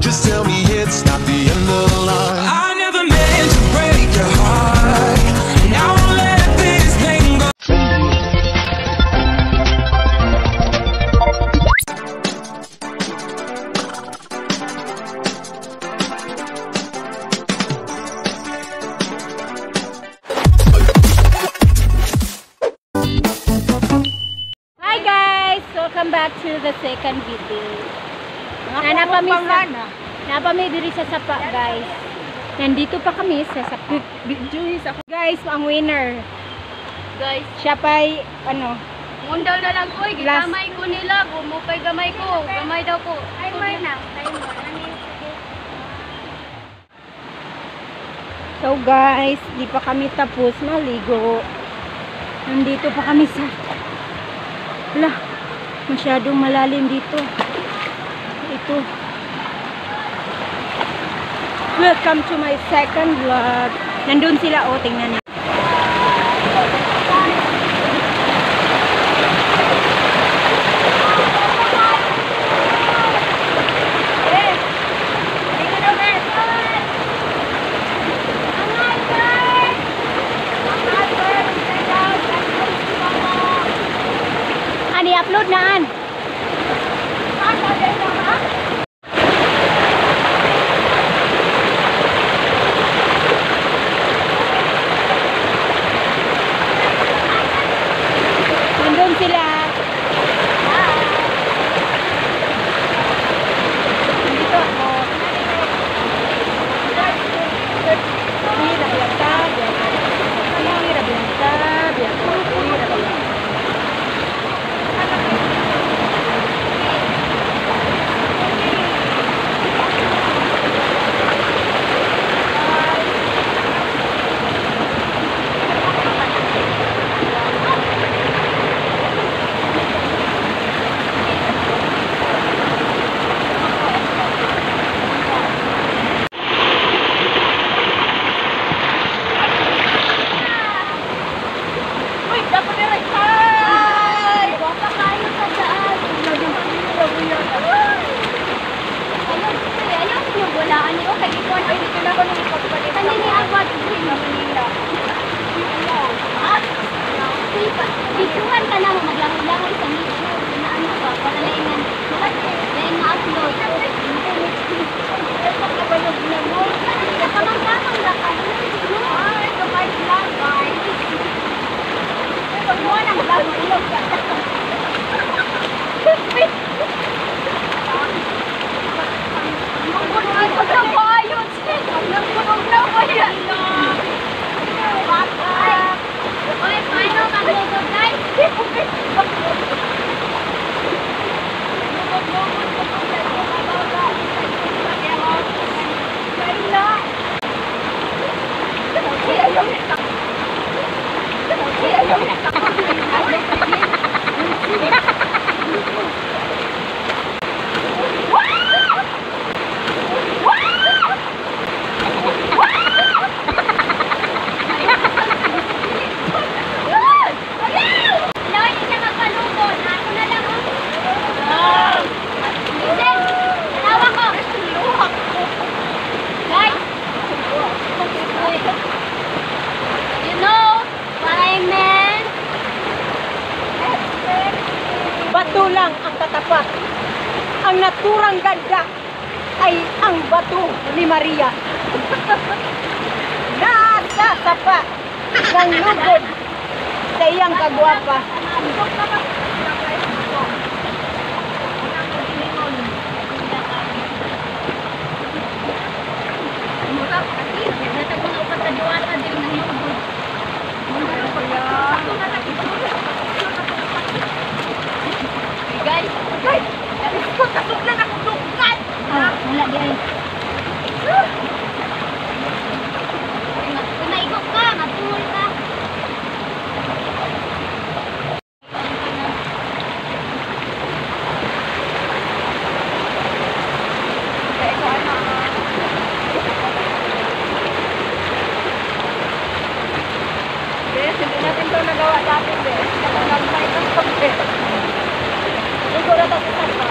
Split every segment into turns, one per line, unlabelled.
Just tell me it's not the end of the line.
I never meant to break your heart. Now I'll let this pain go.
Hi guys! Welcome back to the second video. Napami diri sa sapa guys. Nandito pa kami sa sapa. Guys, ang winner.
Guys,
Siya pa'y ano.
mundal na lang ko, gigamay ko nila, gumupay gamay ko, gamay daw ko.
So guys, di pa kami tapos maligo. Nandito pa kami sa masyadong malalim dito. Ito. Welcome to my second vlog. Nandun sila, oh, tingnan niyo. Ani upload naan. Nandun sila. Nandito ako.
Isuhan ka na, maglangoy-langoy sa medyo. Ano ba? Para laingan. Lain ma-upload. Nakamang-kamang lang ka. Ay, kamay lang, guys. Pag mo nang langoy-langoy ka. Huwag na po ayun. Huwag na po ayun. Okay, paano magluto guys?
Bato lang ang katapat. Ang naturang ganda ay ang bato ni Maria. Nasa sapa ng lugod sa iyang kagwapa.
Guys, kasuglan ako dugan.
Wala di ay.
Kung naikot ka, matulog ka.
Hindi natin ito nagawa dati. Nag-fight ang pagpit. Siguro ito sa sapa.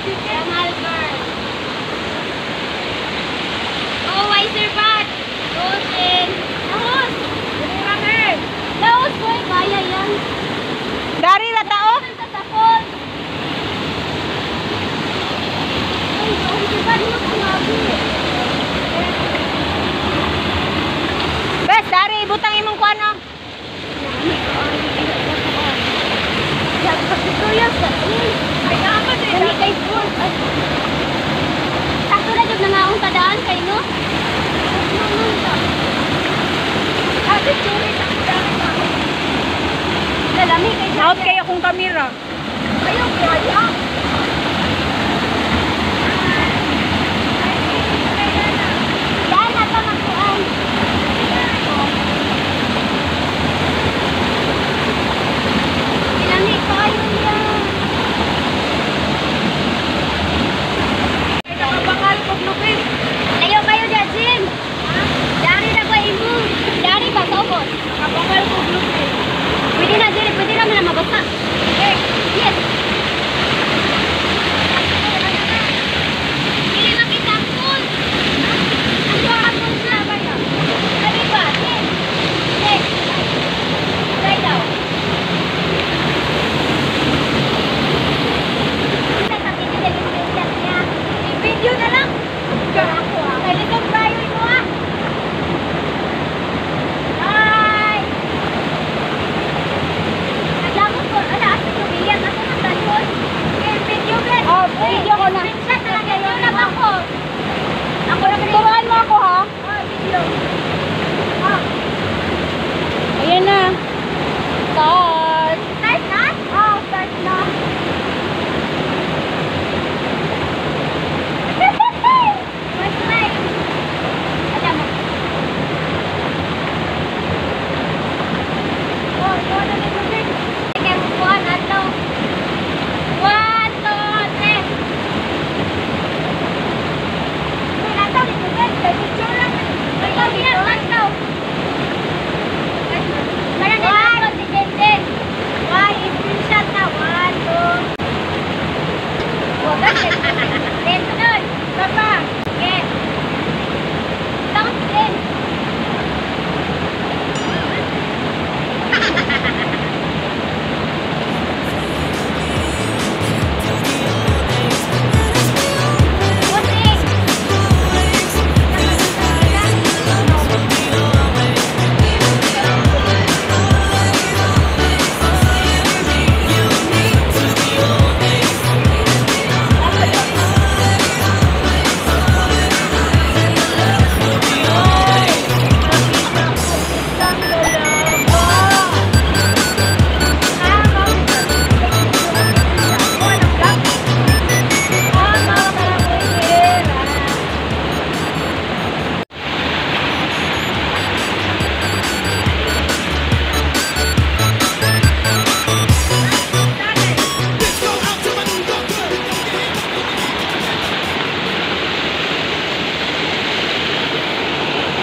Mahal girl. Oh, wiser bat. Golden. Lahos. Lahos, boy. Kaya yan.
Dari na tao?
Sa tapon. Ay, wiser bat mo kumabi.
Bes, dari butang imong kuano.
Sakto na jud nangaong tadaan kay no. Lalami kay
Out kay akong kamera.
Ayaw kaya. Yan na pa magkuan. Lalami kayo yan. Layo kayo dyan, Jim. Dari na ba imo? Dari ba, Sobos? Pwede na, Jim. Pwede naman na mabasa. Yes. Hindi makita pool. Ang doon pool na. Sabi ba, Jim? Yes. Try daw. Video na lang. Kaya litong tayo ito ah. Hi! Naglamot ko. Ala, asa ko biyan. Ako ng talon. Video guys.
Oh, video ko na.
Screenshot na lang kayo lang ako. Ako lang rin.
Turuan mo ako ha.
Video.
Ayan na. Start.
Start na? Start na. What's like? Alam mo. Oh, yun na nito din. Sige, one, atlo. 1, 2, 3. Uy, nataw nito guys. Picture lang. Ikaw, bilang, nataw. Para na nataw si Jente. Why, screenshot na. 1, 2. Then, sunod. Papa. Yes. Tangos din. Musik.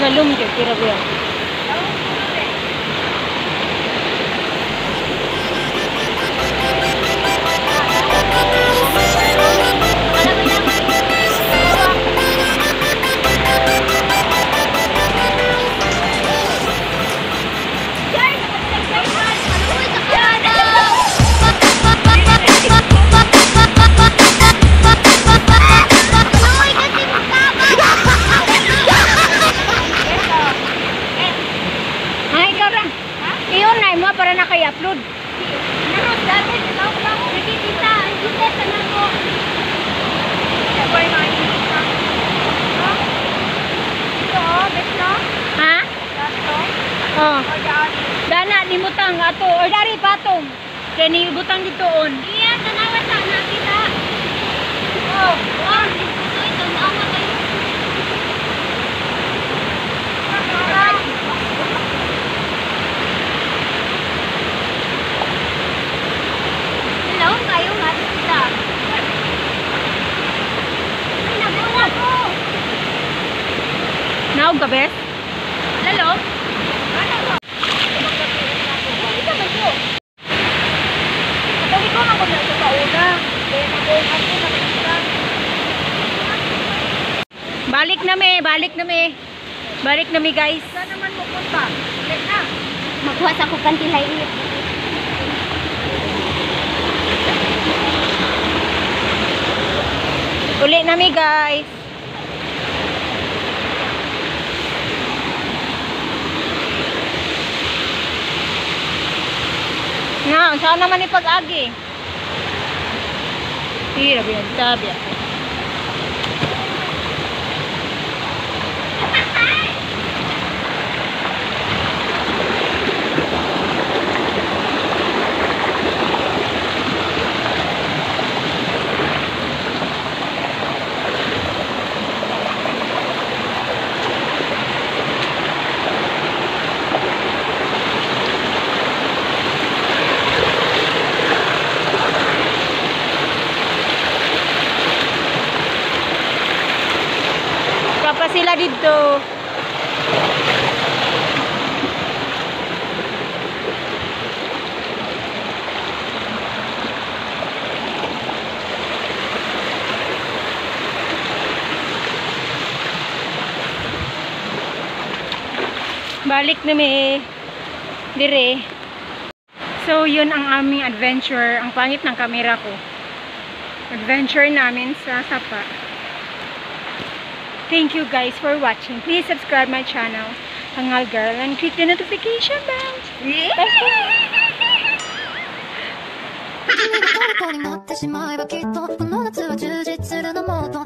Lalum ke kira-kira. Ay, ikaw ra. Iyon na mo para na kay upload.
Naros dati, nakikita. Nakikita sa nako.
Ha? Oh. Dana ni mutang ato or dari patong. Kaya ni butang ditoon.
Iya, tanawa sa nakita. Oh, wow. Ito, naama kayo. Hello, kayo nga kita. Ay, nabula ko.
Naog ka, bes?
Lalo? Katabi ko na ko na ito sa una. Kaya nag-uwan ko na kita.
Balik na me, Balik na me, guys.
Saan naman pupunta? Ulit na. Maghuwas ako kantilay init.
Uli na me, guys. Nga, saan naman ipag-agi? Hirap yan, sabi ako. Pa sila dito. Balik na may dire. So yun ang aming adventure. Ang pangit ng camera ko. Adventure namin sa Sapa. Thank you guys for watching. Please subscribe my channel, Hangal Girl, and click the notification bell. Bye.
虜になってしまえばきっとこの夏は充実するのもっと